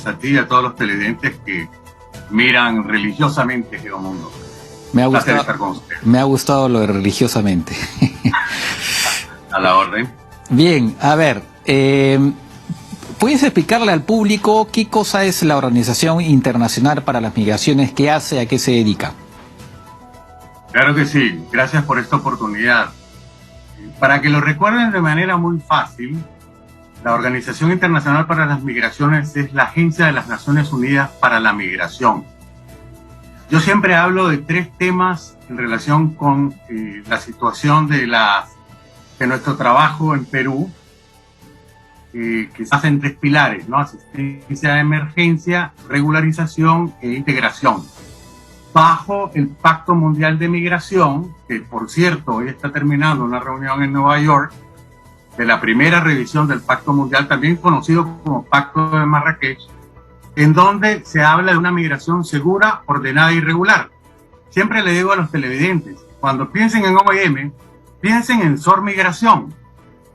a ti y a todos los televidentes que miran religiosamente Geomundo. Me ha gustado lo de religiosamente. A la orden. Bien, a ver, ¿puedes explicarle al público qué cosa es la Organización Internacional para las Migraciones, qué hace, a qué se dedica? Claro que sí, gracias por esta oportunidad. Para que lo recuerden de manera muy fácil, la Organización Internacional para las Migraciones es la agencia de las Naciones Unidas para la Migración. Yo siempre hablo de tres temas en relación con la situación de nuestro trabajo en Perú, que se hace en tres pilares, ¿no? Asistencia de emergencia, regularización e integración. Bajo el Pacto Mundial de Migración, que por cierto hoy está terminando una reunión en Nueva York, de la primera revisión del Pacto Mundial, también conocido como Pacto de Marrakech, en donde se habla de una migración segura, ordenada y regular. Siempre le digo a los televidentes, cuando piensen en OIM, piensen en SOR Migración,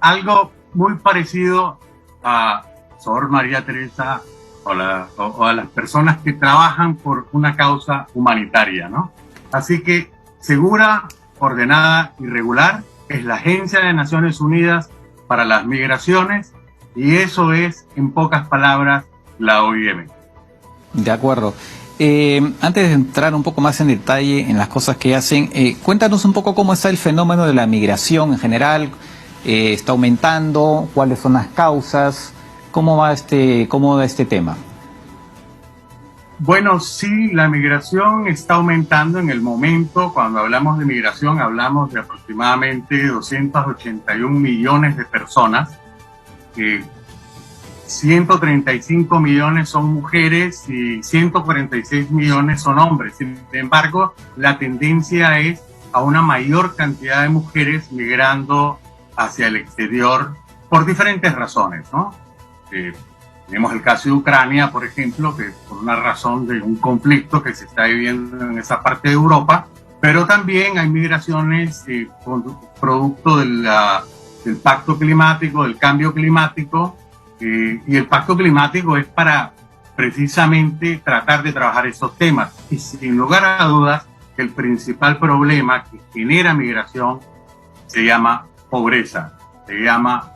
algo muy parecido a SOR María Teresa o a las personas que trabajan por una causa humanitaria, ¿no? Así que segura, ordenada y regular es la Agencia de Naciones Unidas para las Migraciones, y eso es, en pocas palabras, la OIM. De acuerdo. Antes de entrar un poco más en detalle en las cosas que hacen, cuéntanos un poco cómo está el fenómeno de la migración en general. ¿Está aumentando? ¿Cuáles son las causas? ¿Cómo va este tema? Bueno, sí, la migración está aumentando en el momento. Cuando hablamos de migración, hablamos de aproximadamente 281 millones de personas. 135 millones son mujeres y 146 millones son hombres. Sin embargo, la tendencia es a una mayor cantidad de mujeres migrando hacia el exterior por diferentes razones, ¿no? Tenemos el caso de Ucrania, por ejemplo, que por una razón de un conflicto que se está viviendo en esa parte de Europa, pero también hay migraciones producto del pacto climático, del cambio climático, y el pacto climático es para precisamente tratar de trabajar estos temas. Y sin lugar a dudas, el principal problema que genera migración se llama pobreza, se llama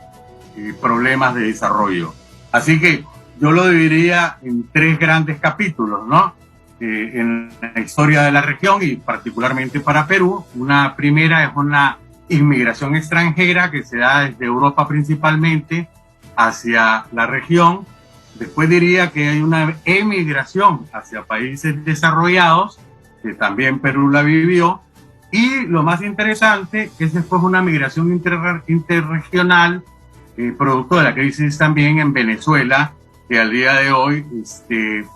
problemas de desarrollo. Así que yo lo dividiría en tres grandes capítulos, ¿no? En la historia de la región y particularmente para Perú. Una primera es una inmigración extranjera que se da desde Europa principalmente hacia la región. Después diría que hay una emigración hacia países desarrollados, que también Perú la vivió. Y lo más interesante es después una migración interregional, producto de la crisis también en Venezuela, que al día de hoy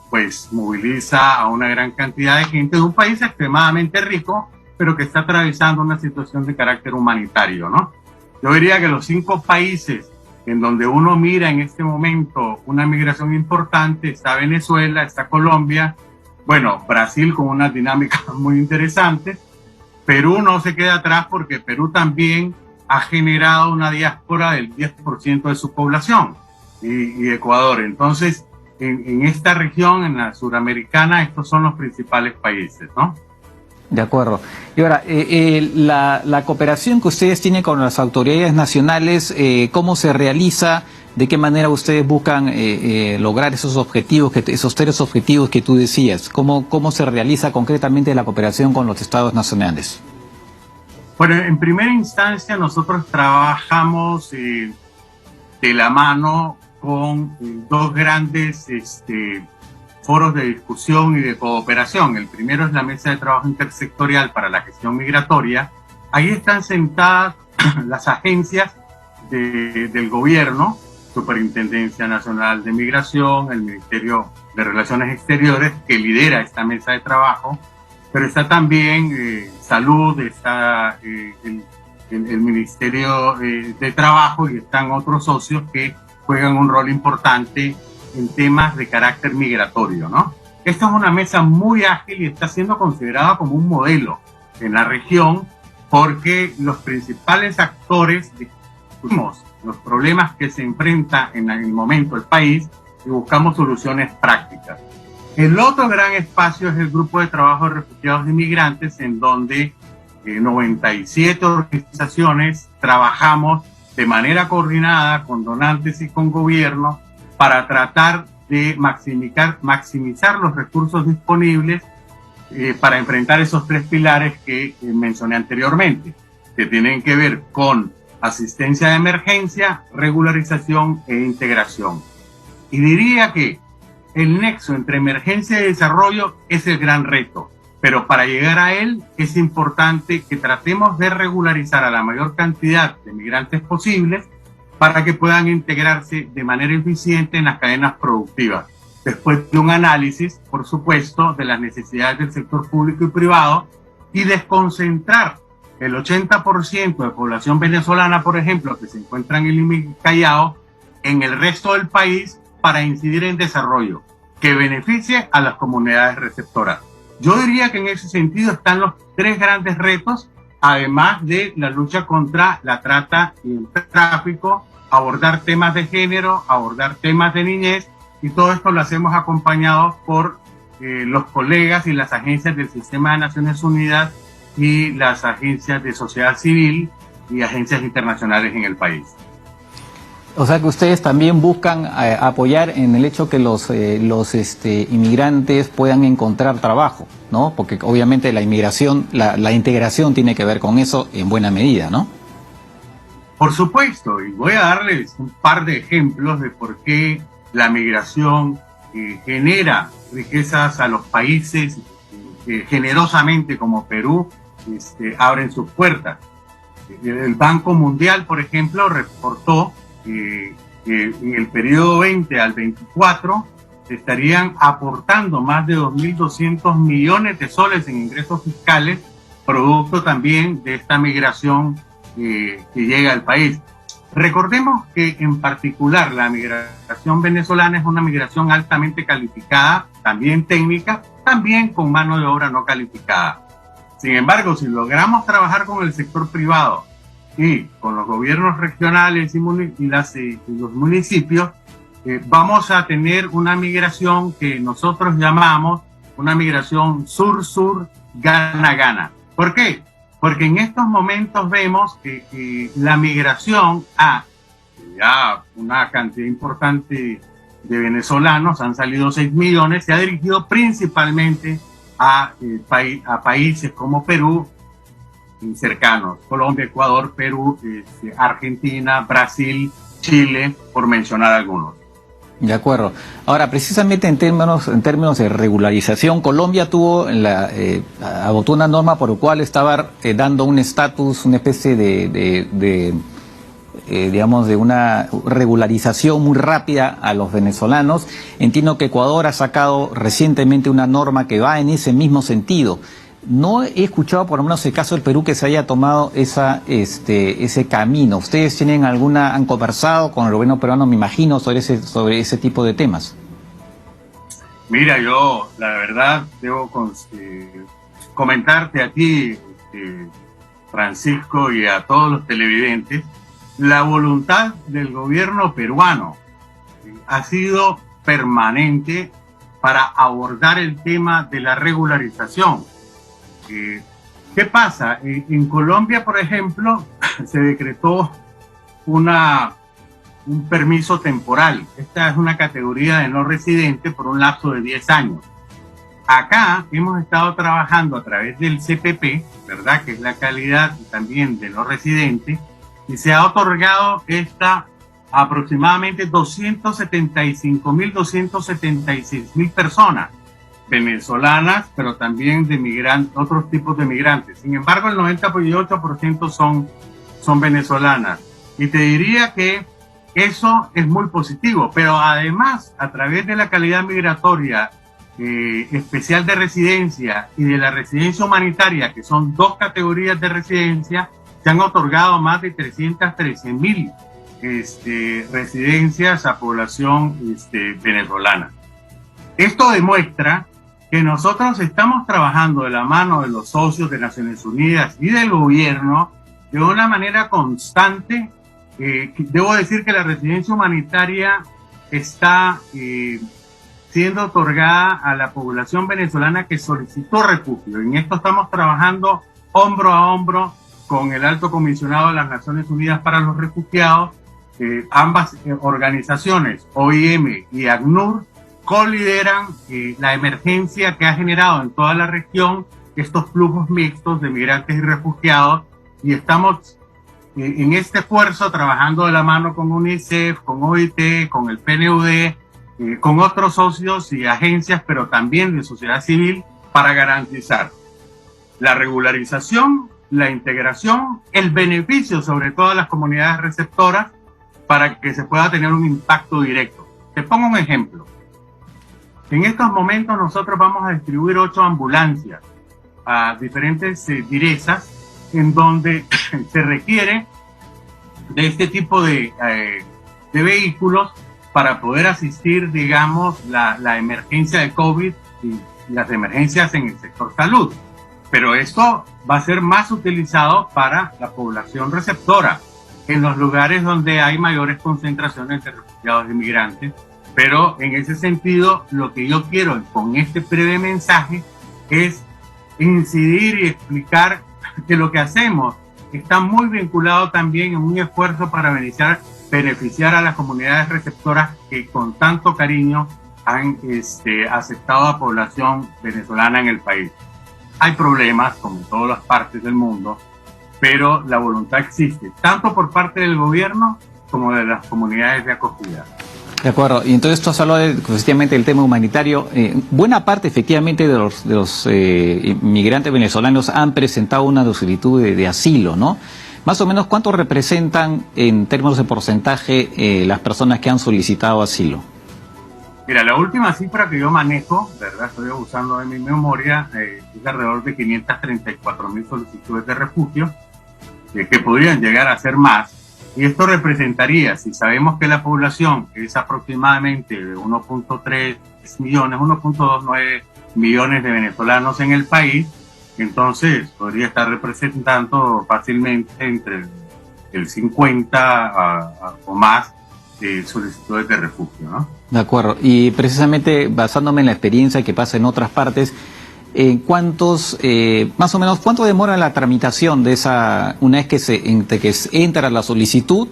pues moviliza a una gran cantidad de gente de un país extremadamente rico, pero que está atravesando una situación de carácter humanitario, ¿no? Yo diría que los 5 países en donde uno mira en este momento una migración importante, está Venezuela, está Colombia, bueno, Brasil con unas dinámicas muy interesantes. Perú no se queda atrás porque Perú también ha generado una diáspora del 10% de su población, y Ecuador. Entonces, en esta región, en la suramericana, estos son los principales países, ¿no? De acuerdo. Y ahora, la cooperación que ustedes tienen con las autoridades nacionales, ¿cómo se realiza? ¿De qué manera ustedes buscan lograr esos objetivos, esos 3 objetivos que tú decías? ¿Cómo se realiza concretamente la cooperación con los estados nacionales? Bueno, en primera instancia nosotros trabajamos de la mano con 2 grandes foros de discusión y de cooperación. El primero es la Mesa de Trabajo Intersectorial para la Gestión Migratoria. Ahí están sentadas las agencias del gobierno, Superintendencia Nacional de Migración, el Ministerio de Relaciones Exteriores, que lidera esta mesa de trabajo, pero está también Salud, está el Ministerio de Trabajo, y están otros socios que juegan un rol importante en temas de carácter migratorio, ¿no? Esta es una mesa muy ágil y está siendo considerada como un modelo en la región, porque los principales actores discutimos los problemas que se enfrenta en el momento el país, y buscamos soluciones prácticas. El otro gran espacio es el Grupo de Trabajo de Refugiados y Migrantes, en donde 97 organizaciones trabajamos de manera coordinada con donantes y con gobierno para tratar de maximizar los recursos disponibles para enfrentar esos tres pilares que mencioné anteriormente, que tienen que ver con asistencia de emergencia, regularización e integración. Y diría que el nexo entre emergencia y desarrollo es el gran reto, pero para llegar a él es importante que tratemos de regularizar a la mayor cantidad de migrantes posibles para que puedan integrarse de manera eficiente en las cadenas productivas, después de un análisis, por supuesto, de las necesidades del sector público y privado, y desconcentrar el 80% de población venezolana, por ejemplo, que se encuentra en el Callao, en el resto del país para incidir en desarrollo que beneficie a las comunidades receptoras. Yo diría que en ese sentido están los tres grandes retos, además de la lucha contra la trata y el tráfico, abordar temas de género, abordar temas de niñez, y todo esto lo hacemos acompañados por los colegas y las agencias del Sistema de Naciones Unidas y las agencias de sociedad civil y agencias internacionales en el país. O sea que ustedes también buscan apoyar en el hecho que los inmigrantes puedan encontrar trabajo, ¿no? Porque obviamente la inmigración, la integración tiene que ver con eso en buena medida, ¿no? Por supuesto, y voy a darles un par de ejemplos de por qué la migración genera riquezas a los países generosamente como Perú, abren sus puertas. El Banco Mundial, por ejemplo, reportó que en el periodo 20 al 24 se estarían aportando más de 2.200 millones de soles en ingresos fiscales, producto también de esta migración que llega al país. Recordemos que en particular la migración venezolana es una migración altamente calificada, también técnica, también con mano de obra no calificada. Sin embargo, si logramos trabajar con el sector privado y con los gobiernos regionales y los municipios, vamos a tener una migración que nosotros llamamos una migración sur-sur, gana-gana. ¿Por qué? Porque en estos momentos vemos que la migración a ya una cantidad importante de venezolanos, han salido 6 millones, se ha dirigido principalmente a países como Perú, cercanos, Colombia, Ecuador, Perú, Argentina, Brasil, Chile, por mencionar algunos. De acuerdo. Ahora, precisamente en términos de regularización, Colombia adoptó una norma por la cual estaba dando un estatus, una especie digamos, de una regularización muy rápida a los venezolanos. Entiendo que Ecuador ha sacado recientemente una norma que va en ese mismo sentido. No he escuchado, por lo menos el caso del Perú, que se haya tomado ese camino. ¿Ustedes han conversado con el gobierno peruano, me imagino, sobre ese tipo de temas? Mira, yo la verdad debo comentarte a ti, Francisco, y a todos los televidentes, la voluntad del gobierno peruano ha sido permanente para abordar el tema de la regularización. ¿Qué pasa? En Colombia, por ejemplo, se decretó un permiso temporal. Esta es una categoría de no residente por un lapso de 10 años. Acá hemos estado trabajando a través del CPP, ¿verdad? Que es la calidad también de no residente, y se ha otorgado esta aproximadamente 275.000, 276.000 personas venezolanas, pero también de migrantes, otros tipos de migrantes. Sin embargo, el 98% son venezolanas. Y te diría que eso es muy positivo, pero además, a través de la calidad migratoria especial de residencia y de la residencia humanitaria, que son dos categorías de residencia, se han otorgado más de 313.000 residencias a población venezolana. Esto demuestra que nosotros estamos trabajando de la mano de los socios de Naciones Unidas y del gobierno de una manera constante. Debo decir que la residencia humanitaria está siendo otorgada a la población venezolana que solicitó refugio. En esto estamos trabajando hombro a hombro con el Alto Comisionado de las Naciones Unidas para los Refugiados. Ambas organizaciones, OIM y ACNUR, colideran la emergencia que ha generado en toda la región estos flujos mixtos de migrantes y refugiados, y estamos en este esfuerzo trabajando de la mano con UNICEF, con OIT, con el PNUD, con otros socios y agencias, pero también de sociedad civil, para garantizar la regularización, la integración, el beneficio sobre todo a las comunidades receptoras, para que se pueda tener un impacto directo. Te pongo un ejemplo. En estos momentos nosotros vamos a distribuir 8 ambulancias a diferentes direzas en donde se requiere de este tipo de vehículos para poder asistir, digamos, la emergencia de COVID y las emergencias en el sector salud. Pero esto va a ser más utilizado para la población receptora, en los lugares donde hay mayores concentraciones de refugiados y migrantes. Pero en ese sentido, lo que yo quiero con este breve mensaje es incidir y explicar que lo que hacemos está muy vinculado también en un esfuerzo para beneficiar a las comunidades receptoras que con tanto cariño han aceptado a la población venezolana en el país. Hay problemas, como en todas las partes del mundo, pero la voluntad existe, tanto por parte del gobierno como de las comunidades de acogida. De acuerdo, y entonces tú has hablado efectivamente del tema humanitario. Buena parte efectivamente de los inmigrantes venezolanos han presentado una solicitud de asilo, ¿no? Más o menos, ¿cuánto representan en términos de porcentaje las personas que han solicitado asilo? Mira, la última cifra que yo manejo, ¿verdad? Estoy usando de mi memoria, es alrededor de 534.000 solicitudes de refugio, que podrían llegar a ser más. Y esto representaría, si sabemos que la población es aproximadamente de 1.3 millones, 1.29 millones de venezolanos en el país, entonces podría estar representando fácilmente entre el 50 o más de solicitudes de refugio, ¿no? De acuerdo, y precisamente basándome en la experiencia que pasa en otras partes, más o menos, ¿cuánto demora la tramitación de esa, una vez que entra la solicitud?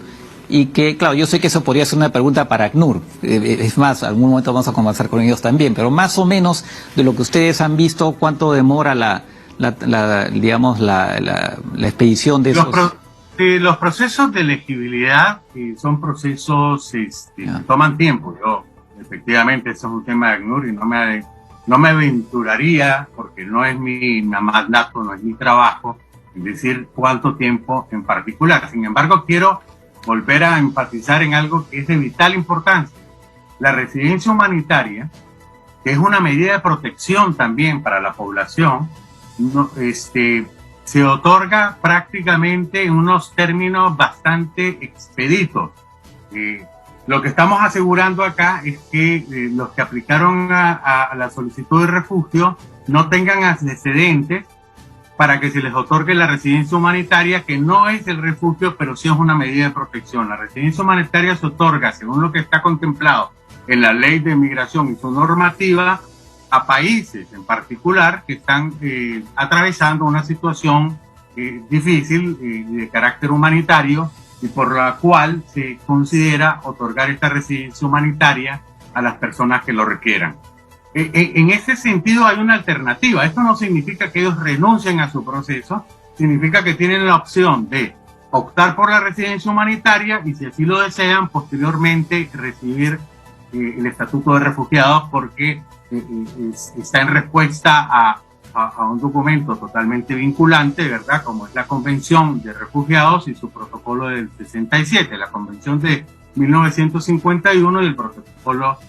Y que, claro, yo sé que eso podría ser una pregunta para ACNUR, es más, algún momento vamos a conversar con ellos también, pero más o menos de lo que ustedes han visto, ¿cuánto demora la expedición de esos? Los procesos de elegibilidad son procesos toman tiempo. Yo, efectivamente, eso es un tema de ACNUR y no me aventuraría, porque no es mi mandato, no es mi trabajo, en decir cuánto tiempo en particular. Sin embargo, quiero volver a enfatizar en algo que es de vital importancia. La residencia humanitaria, que es una medida de protección también para la población, se otorga prácticamente en unos términos bastante expeditos. Lo que estamos asegurando acá es que los que aplicaron a la solicitud de refugio no tengan antecedentes para que se les otorgue la residencia humanitaria, que no es el refugio, pero sí es una medida de protección. La residencia humanitaria se otorga, según lo que está contemplado en la ley de migración y su normativa, a países en particular que están atravesando una situación difícil de carácter humanitario, y por la cual se considera otorgar esta residencia humanitaria a las personas que lo requieran. En ese sentido hay una alternativa. Esto no significa que ellos renuncien a su proceso, significa que tienen la opción de optar por la residencia humanitaria y, si así lo desean, posteriormente recibir el estatuto de refugiados, porque está en respuesta a un documento totalmente vinculante, ¿verdad? Como es la Convención de Refugiados y su protocolo del 67, la Convención de 1951 y el protocolo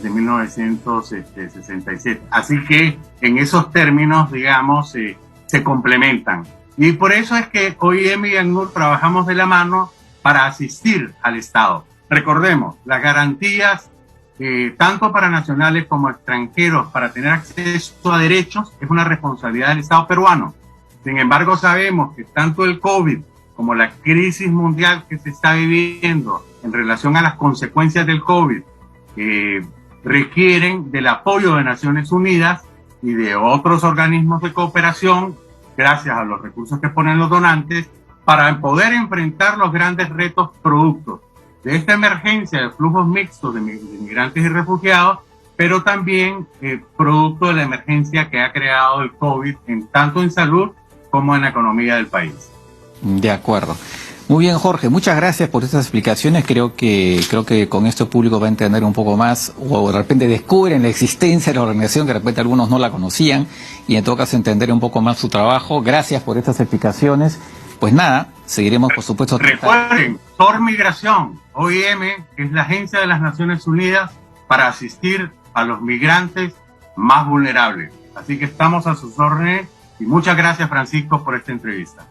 de 1967. Así que en esos términos, digamos, se complementan. Y por eso es que OIM y ACNUR trabajamos de la mano para asistir al Estado. Recordemos, las garantías tanto para nacionales como extranjeros, para tener acceso a derechos, es una responsabilidad del Estado peruano. Sin embargo, sabemos que tanto el COVID como la crisis mundial que se está viviendo en relación a las consecuencias del COVID requieren del apoyo de Naciones Unidas y de otros organismos de cooperación, gracias a los recursos que ponen los donantes, para poder enfrentar los grandes retos productos de esta emergencia de flujos mixtos de migrantes y refugiados, pero también producto de la emergencia que ha creado el COVID, tanto en salud como en la economía del país. De acuerdo. Muy bien, Jorge, muchas gracias por estas explicaciones. Creo que con esto el público va a entender un poco más, o de repente descubren la existencia de la organización, que de repente algunos no la conocían, y en todo caso entender un poco más su trabajo. Gracias por estas explicaciones. Pues nada, seguiremos, por supuesto. Recuerden, SOR Migración, OIM, es la agencia de las Naciones Unidas para asistir a los migrantes más vulnerables. Así que estamos a sus órdenes y muchas gracias, Francisco, por esta entrevista.